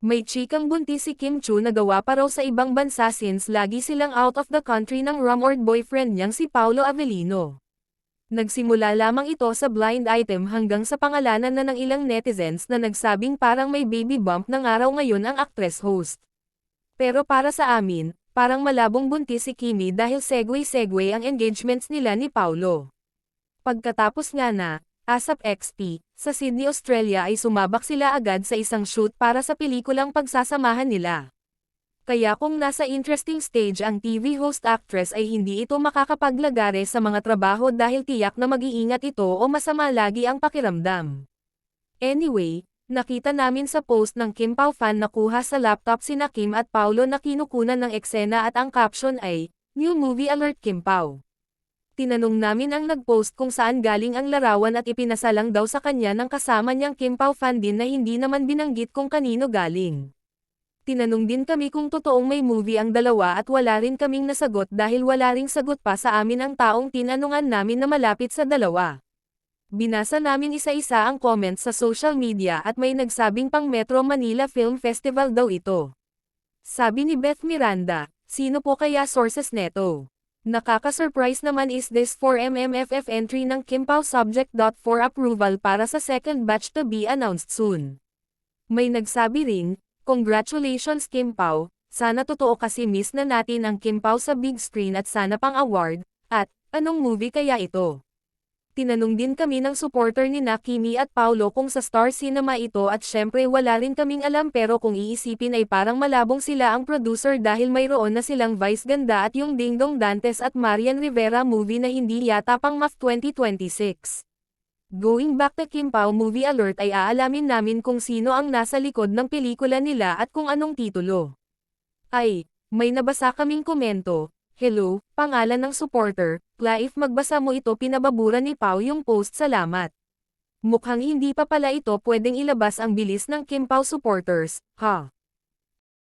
May chikang buntis si Kim Chu na gawa pa raw sa ibang bansa since lagi silang out of the country ng rumored boyfriend niyang si Paolo Avellino. Nagsimula lamang ito sa blind item hanggang sa pangalanan na ng ilang netizens na nagsabing parang may baby bump ng araw ngayon ang actress host. Pero para sa amin, parang malabong buntis si Kimi dahil segue-segue ang engagements nila ni Paolo. Pagkatapos nga na, ASAP XP, sa Sydney, Australia ay sumabak sila agad sa isang shoot para sa pelikulang pagsasamahan nila. Kaya kung nasa interesting stage ang TV host actress ay hindi ito makakapaglagare sa mga trabaho dahil tiyak na mag-iingat ito o masama lagi ang pakiramdam. Anyway, nakita namin sa post ng Kim Pao fan na kuha sa laptop sina Kim at Paolo na kinukunan ng eksena at ang caption ay, New Movie Alert Kim Pao. Tinanong namin ang nag-post kung saan galing ang larawan at ipinasalang daw sa kanya ng kasama niyang Kim Pao fan din na hindi naman binanggit kung kanino galing. Tinanong din kami kung totoong may movie ang dalawa at wala rin kaming nasagot dahil wala ring sagot pa sa amin ang taong tinanungan namin na malapit sa dalawa. Binasa namin isa-isa ang comments sa social media at may nagsabing pang Metro Manila Film Festival daw ito. Sabi ni Beth Miranda, sino po kaya sources neto? Nakaka-surprise naman is this 4MMFF entry ng Kim Pao subject. For approval para sa second batch to be announced soon. May nagsabi ring, congratulations Kim Pao, sana totoo kasi miss na natin ang Kim Pao sa big screen at sana pang award, at, anong movie kaya ito? Tinanong din kami ng supporter ni Kimi at Paolo kung sa Star Cinema ito at syempre wala rin kaming alam pero kung iisipin ay parang malabong sila ang producer dahil mayroon na silang Vice Ganda at yung Ding Dong Dantes at Marian Rivera movie na hindi yata pang MAF 2026. Going back to Kim Pao Movie Alert ay aalamin namin kung sino ang nasa likod ng pelikula nila at kung anong titulo. Ay, may nabasa kaming komento. Hello, pangalan ng supporter, Clive magbasa mo ito pinababura ni Pao yung post salamat. Mukhang hindi pa pala ito pwedeng ilabas ang bilis ng Kim Pao supporters, ha?